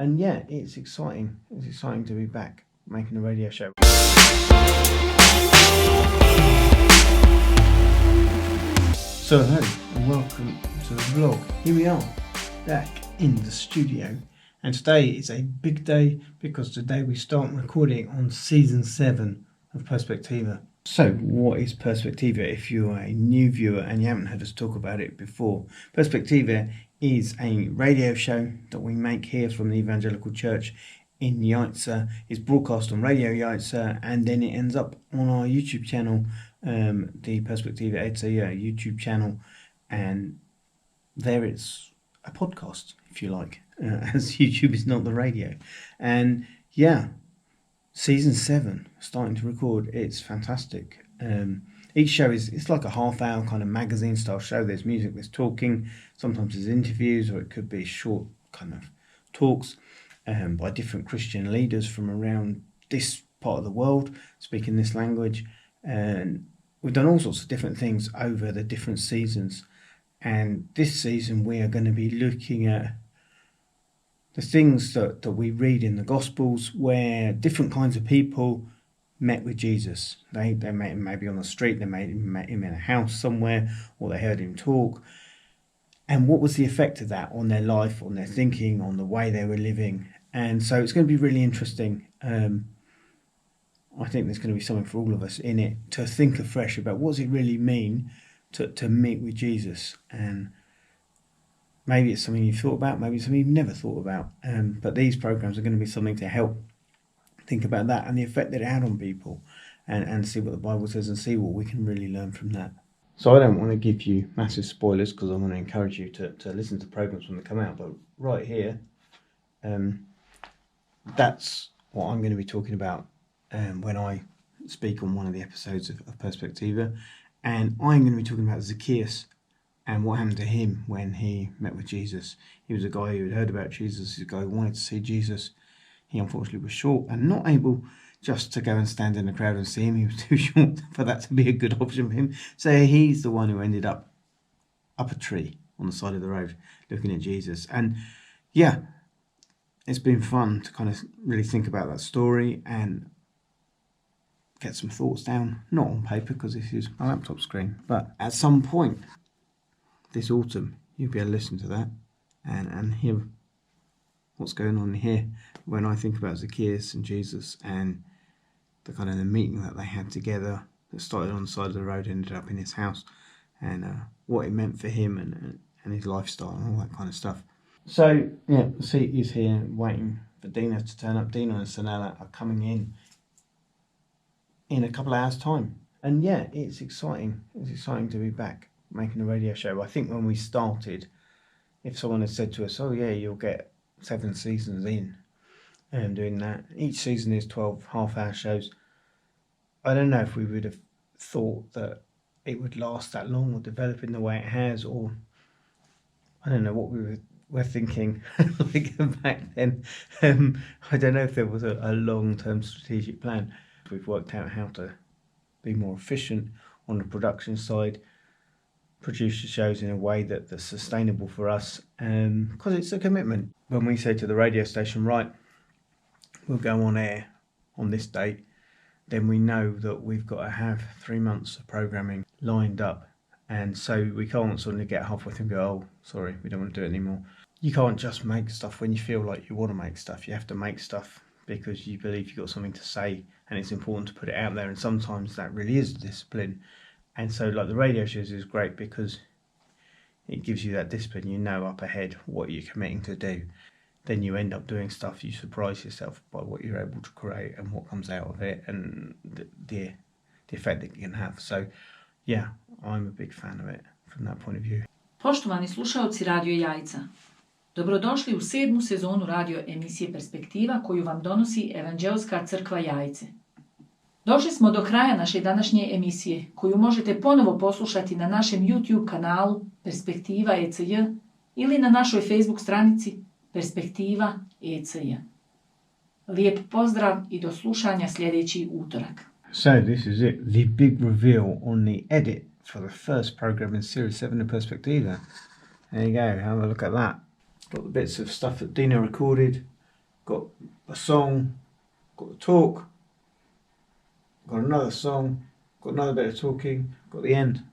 And yeah, it's exciting. It's exciting to be back making a radio show. So hello and welcome to the vlog. Here we are, back in the studio. And today is a big day because today we start recording on season 7 of Perspektiva. So what is Perspektiva if you're a new viewer and you haven't heard us talk about it before? Perspektiva is a radio show that we make here from the Evangelical Church in Yaitsa. It's broadcast on Radio Yaitsa and then it ends up on our YouTube channel, the Perspektiva YouTube channel, and there it's a podcast, if you like, as YouTube is not the radio. And yeah, season 7 starting to record. It's fantastic. Each show it's like a half-hour kind of magazine style show. There's music, there's talking, sometimes there's interviews, or it could be short kind of talks by different Christian leaders from around this part of the world speaking this language. And we've done all sorts of different things over the different seasons, and this season we are going to be looking at the things that we read in the Gospels where different kinds of people met with Jesus. They met him maybe on the street, they met him in a house somewhere, or they heard him talk. And what was the effect of that on their life, on their thinking, on the way they were living? And so it's going to be really interesting. I think there's going to be something for all of us in it to think afresh about what does it really mean to meet with Jesus. And maybe it's something you've thought about, maybe it's something you've never thought about. But these programs are going to be something to help think about that and the effect that it had on people, and see what the Bible says and see what we can really learn from that. So I don't want to give you massive spoilers because I want to encourage you to listen to programs when they come out. But right here, that's what I'm going to be talking about when I speak on one of the episodes of Perspektiva. And I'm going to be talking about Zacchaeus and what happened to him when he met with Jesus. He was a guy who had heard about Jesus, a guy who wanted to see Jesus. He unfortunately was short and not able just to go and stand in the crowd and see him. He was too short for that to be a good option for him. So he's the one who ended up a tree on the side of the road looking at Jesus. And yeah, it's been fun to kind of really think about that story and get some thoughts down, not on paper because this is my laptop screen, but at some point this autumn you'll be able to listen to that and hear what's going on here when I think about Zacchaeus and Jesus and the kind of the meeting that they had together that started on the side of the road, ended up in his house, and what it meant for him and his lifestyle and all that kind of stuff. So yeah, the seat is here waiting for Dina to turn up. Dina and Sonata are coming in a couple of hours time, and yeah, it's exciting to be back making a radio show. I think when we started, if someone had said to us, oh yeah, you'll get 7 seasons in doing that, each season is 12 half-hour shows, I don't know if we would have thought that it would last that long or develop in the way it has, or I don't know what we were thinking like back then. I don't know if there was a long-term strategic plan. We've worked out how to be more efficient on the production side, produce the shows in a way that's sustainable for us, because it's a commitment. When we say to the radio station, right, we'll go on air on this date, then we know that we've got to have 3 months of programming lined up, and so we can't suddenly get halfway through and go, oh sorry, we don't want to do it anymore. You can't just make stuff when you feel like you want to make stuff. You have to make stuff because you believe you've got something to say and it's important to put it out there, and sometimes that really is a discipline. And so like the radio shows is great because it gives you that discipline. You know up ahead what you're committing to do. Then you end up doing stuff, you surprise yourself by what you're able to create and what comes out of it and the effect that you can have. So yeah, I'm a big fan of it from that point of view. Poštovani slušaoci Radio Jajca, dobrodošli u 7. sezonu radio emisije Perspektiva koju vam donosi Evanđelska crkva Jajce. Došli smo do kraja naše današnje emisije koju možete ponovo poslušati na našem YouTube kanalu Perspektiva ECJ ili na našoj Facebook stranici Perspektiva ECJ. Lijep pozdrav I do slušanja sljedeći utorak. So this is it, the big reveal on the edit for the first program in Series 7 of Perspektiva. There you go, have a look at that. Got the bits of stuff that Dina recorded, got a song, got the talk, got another song, got another bit of talking, got the end.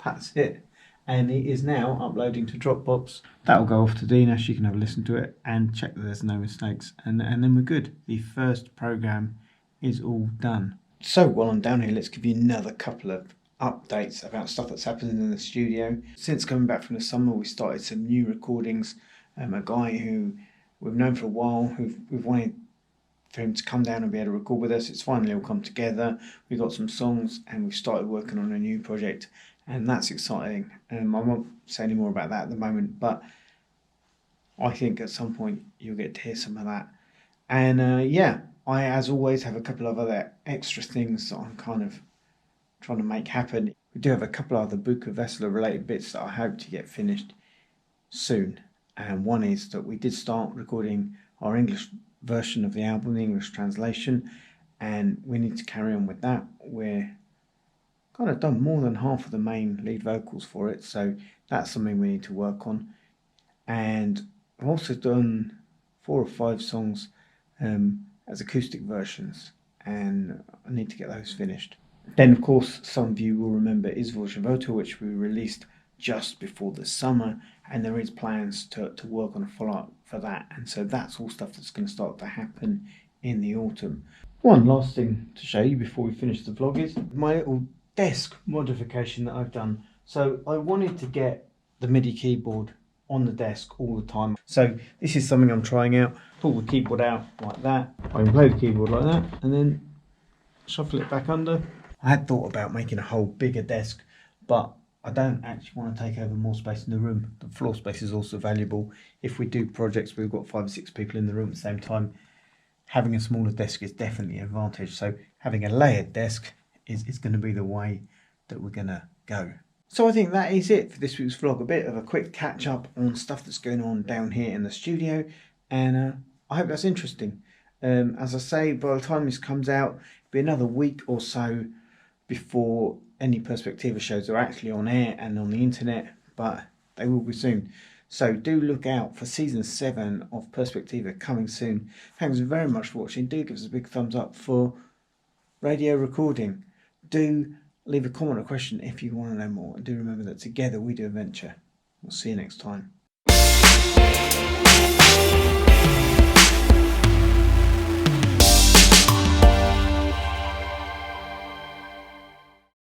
That's it. And it is now uploading to Dropbox. That'll go off to Dina. She can have a listen to it and check that there's no mistakes. And then we're good. The first program is all done. So while I'm down here, let's give you another couple of updates about stuff that's happening in the studio. Since coming back from the summer, we started some new recordings. A guy who we've known for a while, who we've wanted for him to come down and be able to record with us. It's finally all come together. We got some songs and we started working on a new project, and that's exciting. I won't say any more about that at the moment, but I think at some point you'll get to hear some of that. And I, as always, have a couple of other extra things that I'm kind of trying to make happen. We do have a couple of other Buka Vesela related bits that I hope to get finished soon. And one is that we did start recording our English version of the album, the English translation, and we need to carry on with that. We're kind of done more than half of the main lead vocals for it, so that's something we need to work on. And I've also done 4 or 5 songs as acoustic versions, and I need to get those finished. Then, of course, some of you will remember Izvor Života, which we released just before the summer, and there is plans to work on a follow-up for that, and so that's all stuff that's going to start to happen in the autumn. One last thing to show you before we finish the vlog is my little desk modification that I've done. So I wanted to get the MIDI keyboard on the desk all the time, so this is something I'm trying out. Pull the keyboard out like that, I can play the keyboard like that, and then shuffle it back under. I had thought about making a whole bigger desk, but I don't actually want to take over more space in the room. The floor space is also valuable. If we do projects where we've got 5 or 6 people in the room at the same time, having a smaller desk is definitely an advantage. So having a layered desk is going to be the way that we're going to go. So I think that is it for this week's vlog. A bit of a quick catch up on stuff that's going on down here in the studio, and I hope that's interesting. As I say, by the time this comes out, it'll be another week or so before any Perspektiva shows are actually on air and on the internet, but they will be soon. So do look out for season 7 of Perspektiva coming soon. Thanks very much for watching. Do give us a big thumbs up for radio recording. Do leave a comment or question if you want to know more. And do remember that together we do adventure. We'll see you next time.